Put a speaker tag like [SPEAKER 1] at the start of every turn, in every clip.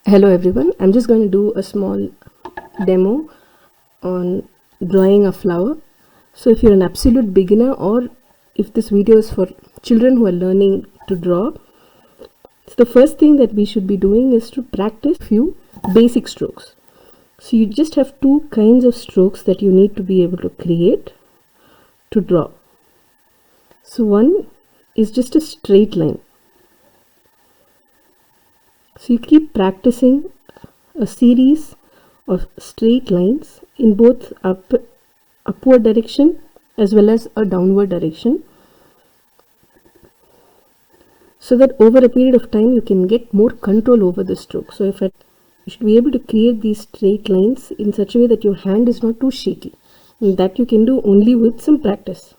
[SPEAKER 1] Hello everyone, I'm just going to do a small demo on drawing a flower. So if you're an absolute beginner or if this video is for children who are learning to draw, so the first thing that we should be doing is to practice few basic strokes. So you just have two kinds of strokes that you need to be able to create to draw. So one is just a straight line. So you keep practicing a series of straight lines in both upward direction as well as a downward direction, so that over a period of time you can get more control over the stroke. So you should be able to create these straight lines in such a way that your hand is not too shaky, and that you can do only with some practice.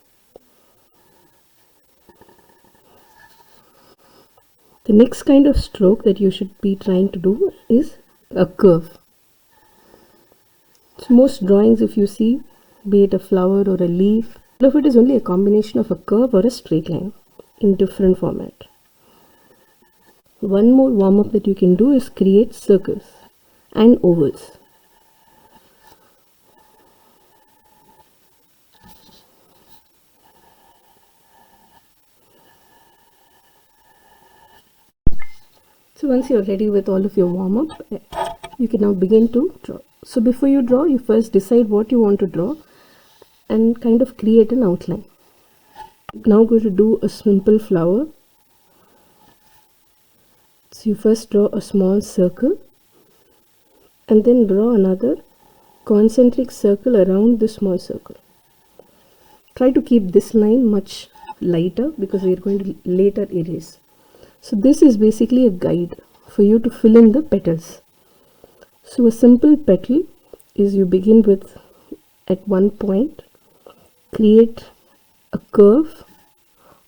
[SPEAKER 1] The next kind of stroke that you should be trying to do is a curve. So most drawings, if you see, be it a flower or a leaf, all of it is only a combination of a curve or a straight line in different format. One more warm-up that you can do is create circles and ovals. So once you're ready with all of your warm-up, you can now begin to draw. So before you draw, you first decide what you want to draw and kind of create an outline. Now going to do a simple flower. So you first draw a small circle and then draw another concentric circle around the small circle. Try to keep this line much lighter because we are going to later erase. So this is basically a guide for you to fill in the petals. So a simple petal is you begin with, at one point, create a curve,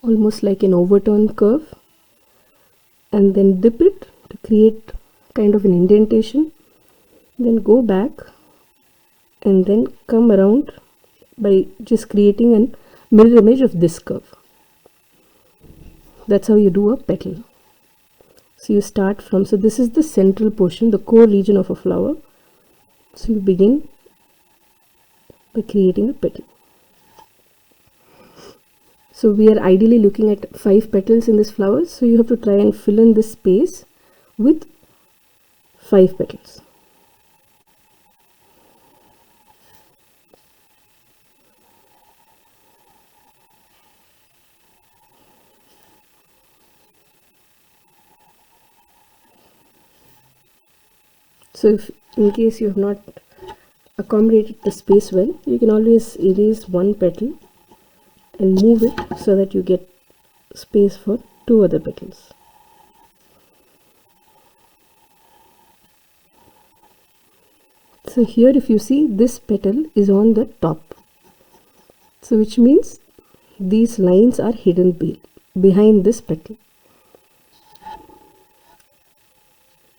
[SPEAKER 1] almost like an overturned curve, and then dip it to create kind of an indentation, then go back and then come around by just creating a mirror image of this curve. That's how you do a petal. So you start from, so this is the central portion, the core region of a flower. So you begin by creating a petal. So we are ideally looking at 5 petals in this flower. So you have to try and fill in this space with 5 petals. So if in case you have not accommodated the space well, you can always erase one petal and move it so that you get space for 2 other petals. So here if you see, this petal is on the top, so which means these lines are hidden behind this petal.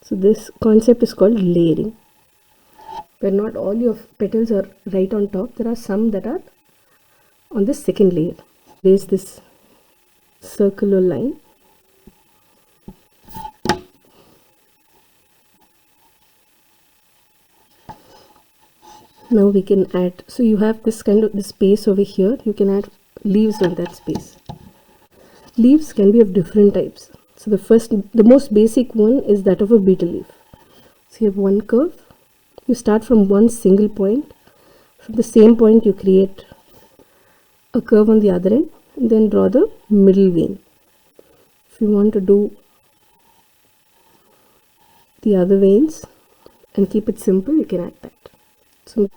[SPEAKER 1] So this concept is called layering, where not all your petals are right on top. There are some that are on the second layer. Raise this circular line. Now we can add, so you have this kind of this space over here, you can add leaves on that space. Leaves can be of different types. So the most basic one is that of a beetle leaf. So you have one curve, you start from one single point, from the same point you create a curve on the other end, and then draw the middle vein. If you want to do the other veins and keep it simple, you can add that. So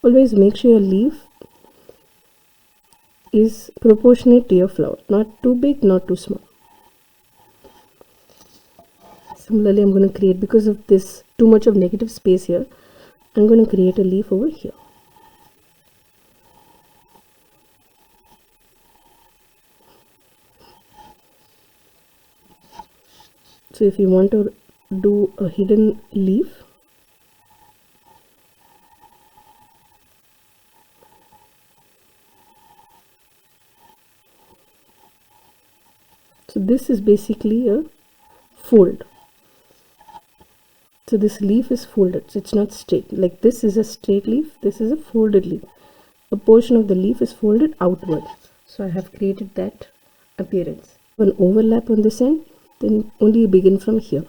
[SPEAKER 1] always make sure your leaf is proportionate to your flower, not too big, not too small. Similarly, I'm going to create, because of this too much of negative space here, I'm going to create a leaf over here. So if you want to do a hidden leaf, so this is basically a fold. So this leaf is folded, so it's not straight. Like this is a straight leaf, this is a folded leaf. A portion of the leaf is folded outward. So I have created that appearance. One overlap on this end, then only begin from here.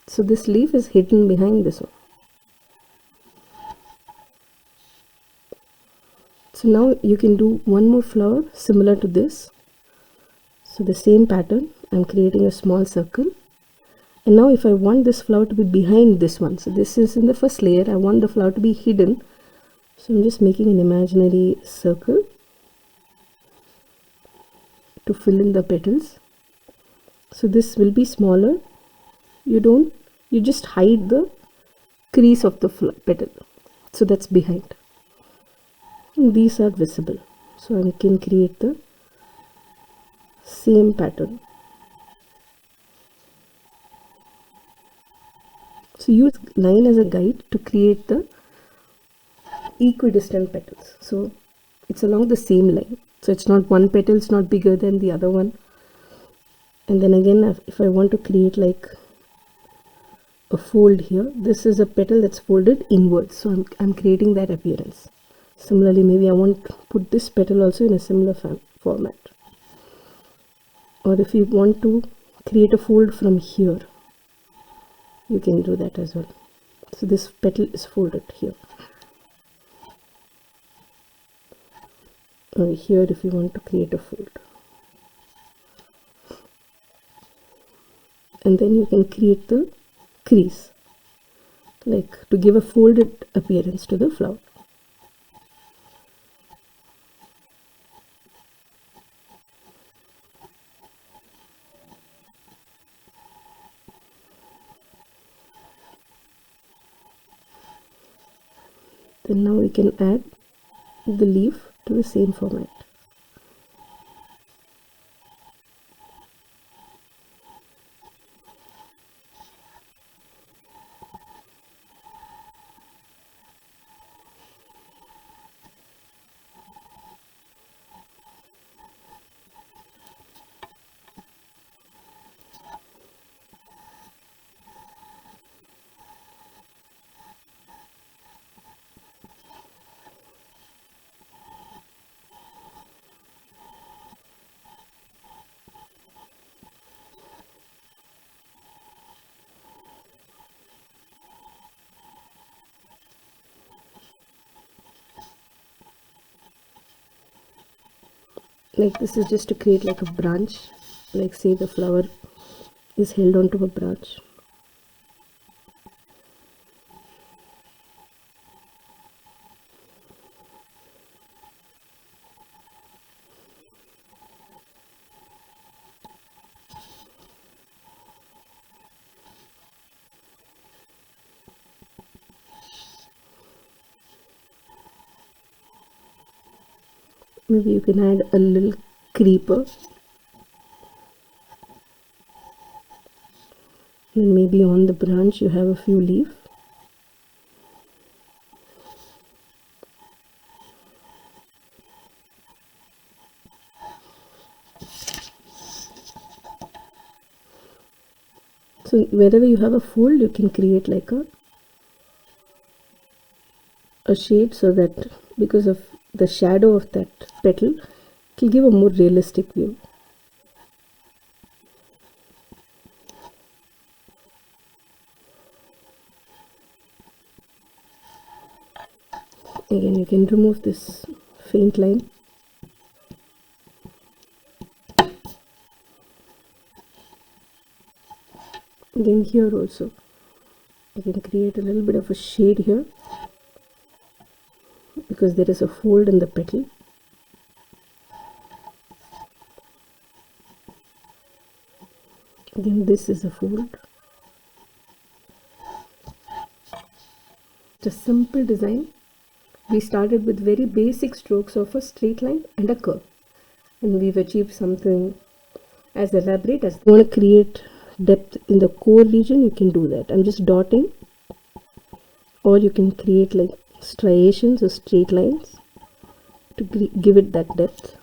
[SPEAKER 1] So this leaf is hidden behind this one. So now you can do one more flower similar to this. So the same pattern, I'm creating a small circle. And now if I want this flower to be behind this one, so this is in the first layer, I want the flower to be hidden. So I'm just making an imaginary circle to fill in the petals. So this will be smaller. You just hide the crease of the petal. So that's behind. And these are visible. So I can create the same pattern. So use line as a guide to create the equidistant petals. So it's along the same line. So it's not one petal is not bigger than the other one. And then again, if I want to create like a fold here, this is a petal that's folded inwards. So I'm creating that appearance. Similarly, maybe I want to put this petal also in a similar format. Or if you want to create a fold from here, you can do that as well. So this petal is folded here. Or here if you want to create a fold. And then you can create the crease, like to give a folded appearance to the flower. Then now we can add the leaf to the same format. Like this is just to create like a branch, like say the flower is held onto a branch. Maybe you can add a little creeper, and maybe on the branch you have a few leaves. So wherever you have a fold, you can create like a shade, so that because of the shadow of that petal, it will give a more realistic view. Again, you can remove this faint line. Again, here also I can create a little bit of a shade here because there is a fold in the petal. Again, this is a fold. It's a simple design. We started with very basic strokes of a straight line and a curve, and we've achieved something as elaborate as you want to create depth in the core region. You can do that. I'm just dotting, or you can create like striations or straight lines to give it that depth.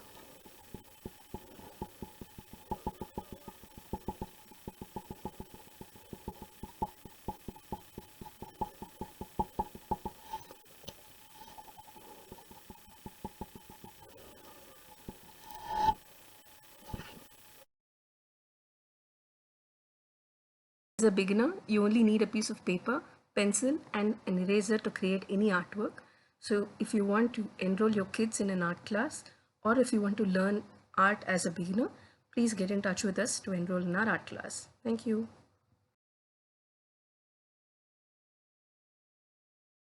[SPEAKER 1] As a beginner, you only need a piece of paper, pencil, and an eraser to create any artwork. So if you want to enroll your kids in an art class, or if you want to learn art as a beginner, please get in touch with us to enroll in our art class. Thank you.